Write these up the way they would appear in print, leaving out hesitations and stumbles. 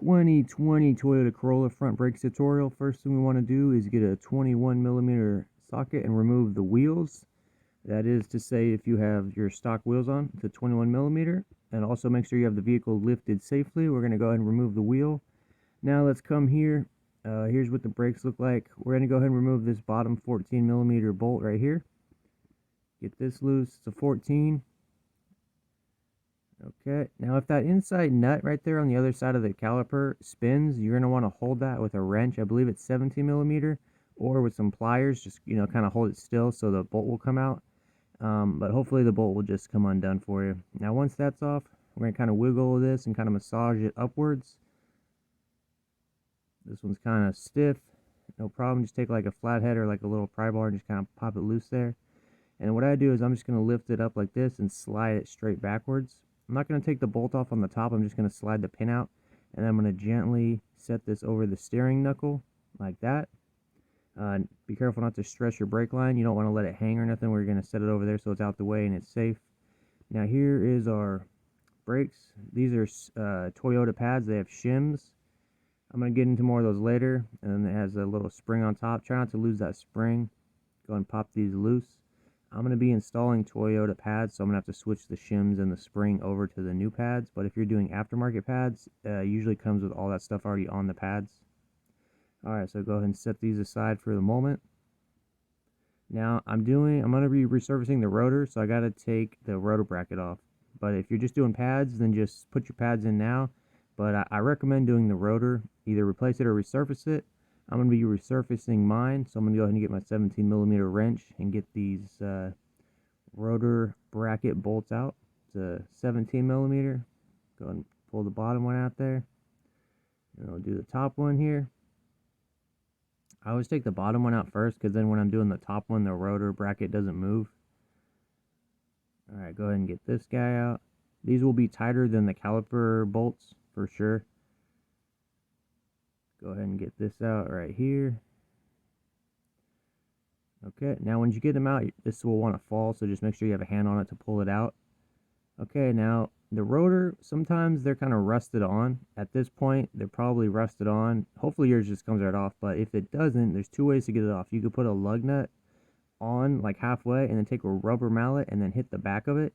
2020 Toyota Corolla front brakes tutorial. First thing we want to do is get a 21mm socket and remove the wheels. That is to say, if you have your stock wheels on, it's a 21mm. And also make sure you have the vehicle lifted safely. We're going to go ahead and remove the wheel. Now let's come here. Here's what the brakes look like. We're going to go ahead and remove this bottom 14mm bolt right here. Get this loose. It's a 14. Okay, now if that inside nut right there on the other side of the caliper spins, you're going to want to hold that with a wrench. I believe it's 17mm, or with some pliers, just, kind of hold it still so the bolt will come out. But hopefully the bolt will just come undone for you. Now once that's off, we're going to kind of wiggle this and kind of massage it upwards. This one's kind of stiff. No problem. Just take like a flathead or like a little pry bar and just kind of pop it loose there. And what I do is I'm just going to lift it up like this and slide it straight backwards. I'm not going to take the bolt off on the top. I'm just going to slide the pin out. And then I'm going to gently set this over the steering knuckle like that. Be careful not to stress your brake line. You don't want to let it hang or nothing. We're going to set it over there so it's out the way and it's safe. Now here is our brakes. These are Toyota pads. They have SHIMS. I'm going to get into more of those later. And then it has a little spring on top. Try not to lose that spring. Go ahead and pop these loose. I'm going to be installing Toyota pads, so I'm going to have to switch the shims and the spring over to the new pads. But if you're doing aftermarket pads, usually comes with all that stuff already on the pads. Alright, so go ahead and set these aside for the moment. Now, I'm going to be resurfacing the rotor, so I got to take the rotor bracket off. But if you're just doing pads, then just put your pads in now. But I recommend doing the rotor, either replace it or resurface it. I'm going to be resurfacing mine, so I'm going to go ahead and get my 17mm wrench and get these rotor bracket bolts out. It's a 17mm. Go ahead and pull the bottom one out there. And I'll do the top one here. I always take the bottom one out first, because then when I'm doing the top one, the rotor bracket doesn't move. Alright, go ahead and get this guy out. These will be tighter than the caliper bolts, for sure. Go ahead and get this out right here. Okay, now when you get them out, this will want to fall, so just make sure you have a hand on it to pull it out. Okay, now the rotor, sometimes they're kind of rusted on. At this point, they're probably rusted on. Hopefully yours just comes right off, but if it doesn't, there's two ways to get it off. You could put a lug nut on like halfway and then take a rubber mallet and then hit the back of it,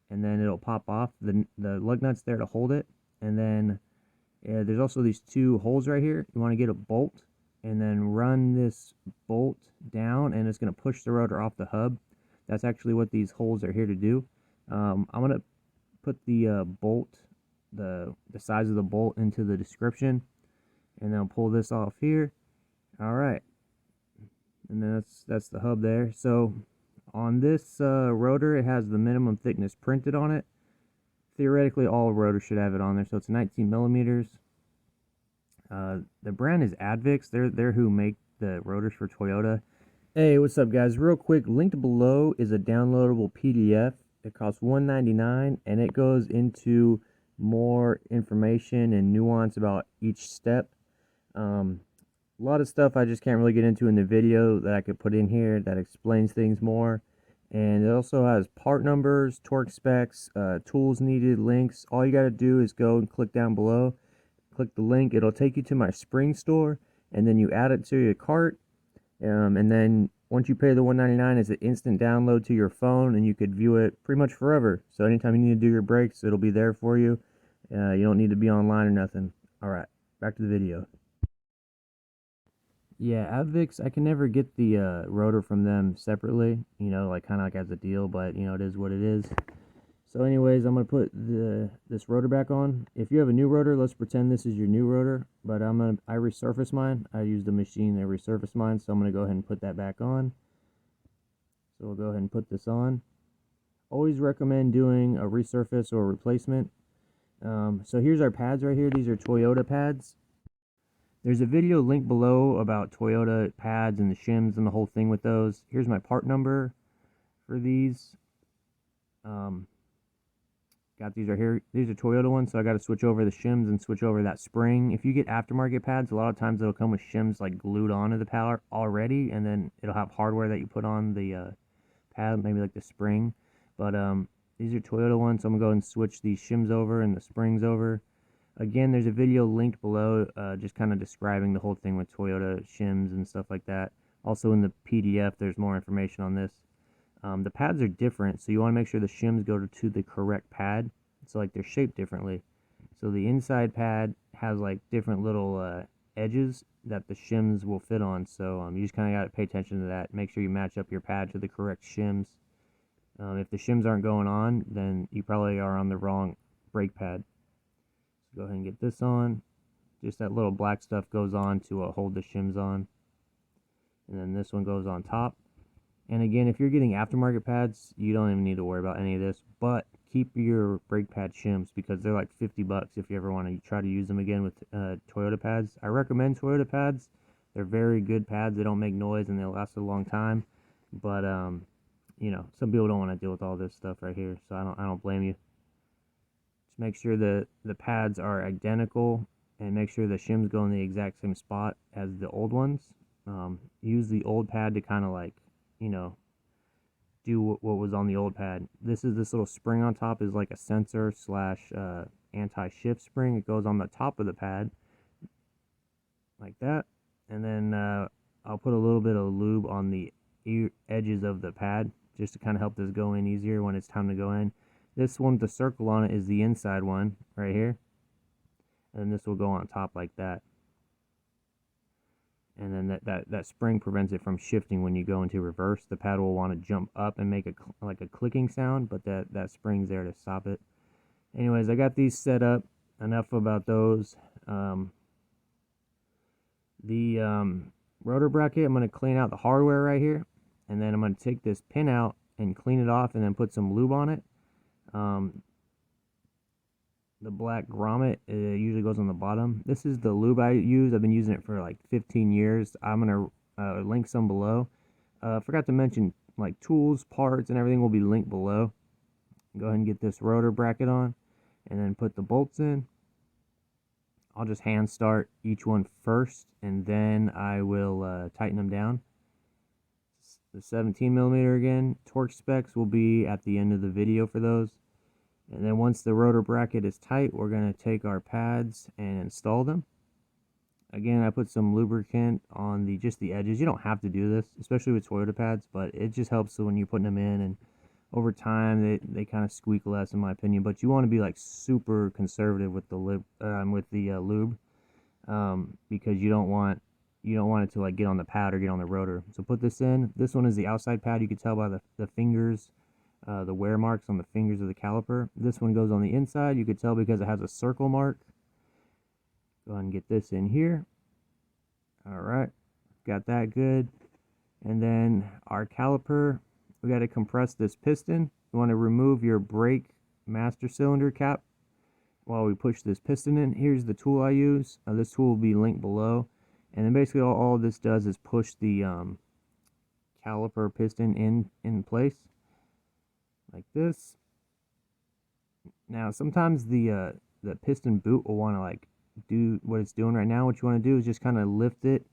and then it'll pop off. The lug nut's there to hold it, and then there's also these two holes right here. You want to get a bolt and then run this bolt down, and it's going to push the rotor off the hub. That's actually what these holes are here to do. I'm going to put the bolt, the size of the bolt into the description, and then I'll pull this off here. Alright, and then that's the hub there. So on this rotor, it has the minimum thickness printed on it. Theoretically, all rotors should have it on there, so it's 19mm. The brand is Advix. They're who make the rotors for Toyota. Hey, what's up, guys? Real quick, linked below is a downloadable PDF. It costs $1.99, and it goes into more information and nuance about each step. A lot of stuff I just can't really get into in the video that I could put in here that explains things more. And it also has part numbers, torque specs, tools needed, links. All you got to do is go and click down below. Click the link. It'll take you to my spring store, and then you add it to your cart. And then once you pay the $1.99, it's an instant download to your phone, and you could view it pretty much forever. So anytime you need to do your brakes, it'll be there for you. You don't need to be online or nothing. Alright, back to the video. Yeah, Advix, I can never get the rotor from them separately, like kind of like as a deal, but it is what it is. So anyways, I'm going to put this rotor back on. If you have a new rotor, let's pretend this is your new rotor, but I resurface mine. I use the machine that resurface mine, so I'm going to go ahead and put that back on. So we'll go ahead and put this on. Always recommend doing a resurface or a replacement. So here's our pads right here. These are Toyota pads. There's a video linked below about Toyota pads and the shims and the whole thing with those. Here's my part number for these. Got these right here. These are Toyota ones, so I got to switch over the shims and switch over that spring. If you get aftermarket pads, a lot of times it'll come with shims like glued onto the pad already, and then it'll have hardware that you put on the pad, maybe like the spring. But these are Toyota ones, so I'm going to go and switch these shims over and the springs over. Again, there's a video linked below, just kind of describing the whole thing with Toyota shims and stuff like that. Also in the PDF, there's more information on this. The pads are different, so you want to make sure the shims go to the correct pad. So like they're shaped differently. So the inside pad has like different little edges that the shims will fit on. So you just kind of got to pay attention to that. Make sure you match up your pad to the correct shims. If the shims aren't going on, then you probably are on the wrong brake pad. So go ahead and get this on. Just that little black stuff goes on to hold the shims on. And then this one goes on top. And again, if you're getting aftermarket pads, you don't even need to worry about any of this. But keep your brake pad shims because they're like 50 bucks if you ever want to try to use them again with Toyota pads. I recommend Toyota pads. They're very good pads. They don't make noise and they'll last a long time. But you know, some people don't want to deal with all this stuff right here, so I don't blame you. Just make sure the pads are identical and make sure the shims go in the exact same spot as the old ones. Use the old pad to kind of like, you know, do what was on the old pad. This little spring on top is like a sensor slash anti-shift spring. It goes on the top of the pad like that, and then I'll put a little bit of lube on the edges of the pad just to kind of help this go in easier when it's time to go in. This one with the circle on it is the inside one right here, and this will go on top like that. And then that spring prevents it from shifting when you go into reverse. The pad will want to jump up and make like a clicking sound, but that spring's there to stop it. Anyways, I got these set up. Enough about those. The rotor bracket, I'm going to clean out the hardware right here, and then I'm going to take this pin out and clean it off and then put some lube on it. The black grommet usually goes on the bottom. This is the lube I use. I've been using it for like 15 years. I'm going to link some below. Forgot to mention like tools, parts, and everything will be linked below. Go ahead and get this rotor bracket on and then put the bolts in. I'll just hand start each one first and then I will tighten them down. The 17mm again. Torque specs will be at the end of the video for those. And then once the rotor bracket is tight, we're going to take our pads and install them. Again, I put some lubricant on just the edges. You don't have to do this, especially with Toyota pads, but it just helps when you're putting them in, and over time they kind of squeak less in my opinion. But you want to be like super conservative with the lube, because you don't want it to like get on the pad or get on the rotor. So put this in. This one is the outside pad. You can tell by the fingers. The wear marks on the fingers of the caliper. This one goes on the inside. You could tell because it has a circle mark. Go ahead and get this in here. Alright, got that good. And then our caliper, we got to compress this piston. You want to remove your brake master cylinder cap while we push this piston in. Here's the tool I use. This tool will be linked below. And then basically all this does is push the caliper piston in place. Like this. Now sometimes the piston boot will want to like do what it's doing right now. What you want to do is just kind of lift it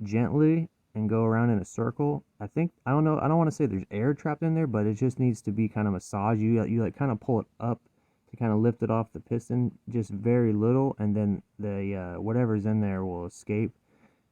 gently and go around in a circle. I don't know, I don't want to say there's air trapped in there, but it just needs to be kind of massaged. You like kind of pull it up to kind of lift it off the piston, just very little, and then the whatever's in there will escape,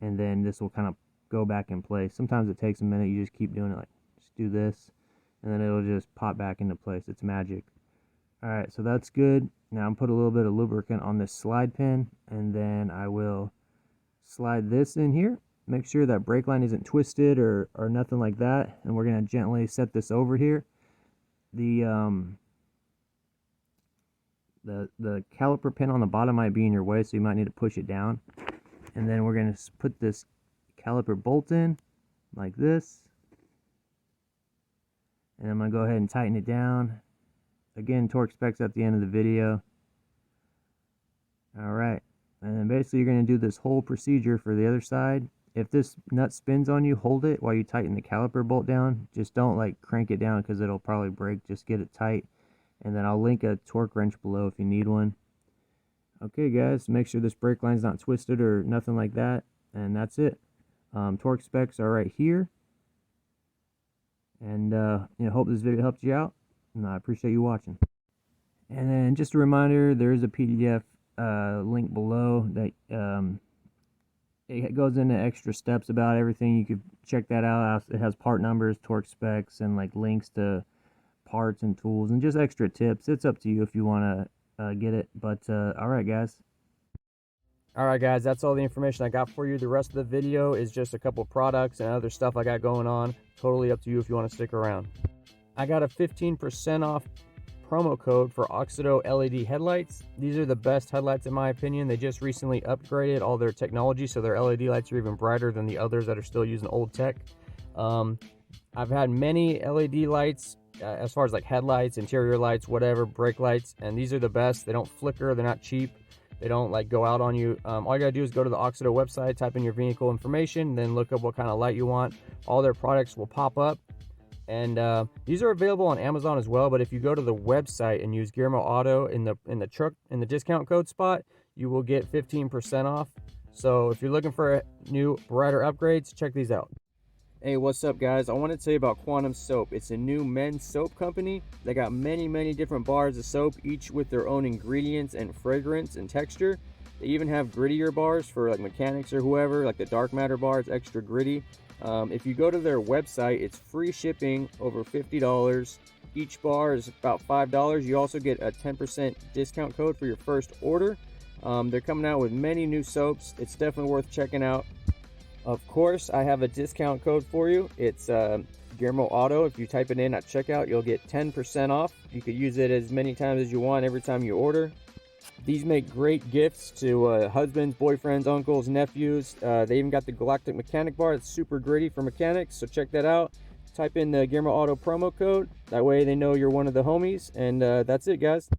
and then this will kind of go back in place. Sometimes it takes a minute. You just keep doing it, like just do this, and then it'll just pop back into place. It's magic. Alright, so that's good. Now I'm put a little bit of lubricant on this slide pin, and then I will slide this in here. Make sure that brake line isn't twisted or nothing like that, and we're going to gently set this over here. The caliper pin on the bottom might be in your way, so you might need to push it down. And then we're going to put this caliper bolt in like this. And I'm going to go ahead and tighten it down. Again, torque specs at the end of the video. Alright, and then basically you're going to do this whole procedure for the other side. If this nut spins on you, hold it while you tighten the caliper bolt down. Just don't like crank it down because it'll probably break. Just get it tight. And then I'll link a torque wrench below if you need one. Okay guys, make sure this brake line's not twisted or nothing like that. And that's it. Torque specs are right here. And hope this video helped you out. And I appreciate you watching. And then just a reminder, there is a PDF link below that it goes into extra steps about everything. You could check that out. It has part numbers, torque specs, and like links to parts and tools and just extra tips. It's up to you if you want to get it. But all right, guys. All right, guys, that's all the information I got for you. The rest of the video is just a couple products and other stuff I got going on. Totally up to you if you want to stick around. I got a 15% off promo code for Oxido LED headlights. These are the best headlights in my opinion. They just recently upgraded all their technology, so their LED lights are even brighter than the others that are still using old tech. I've had many LED lights as far as like headlights, interior lights, whatever, brake lights, and these are the best. They don't flicker, they're not cheap, they don't like go out on you. All you gotta do is go to the Oxido website, type in your vehicle information, then look up what kind of light you want. All their products will pop up. And these are available on Amazon as well, but if you go to the website and use Guillermo Auto in the discount code spot, you will get 15% off. So if you're looking for new brighter upgrades, check these out. Hey, what's up guys? I want to tell you about Quantum Soap. It's a new men's soap company. They got many different bars of soap, each with their own ingredients and fragrance and texture. They even have grittier bars for like mechanics or whoever, like the dark matter bar is extra gritty. If you go to their website, it's free shipping over $50. Each bar is about $5. You also get a 10% discount code for your first order. They're coming out with many new soaps. It's definitely worth checking out. Of course, I have a discount code for you. It's Guillermo Auto. If you type it in at checkout, you'll get 10% off. You could use it as many times as you want every time you order. These make great gifts to husbands, boyfriends, uncles, nephews. They even got the Galactic Mechanic bar. It's super gritty for mechanics, so check that out. Type in the Guillermo Auto promo code. That way they know you're one of the homies. And that's it, guys.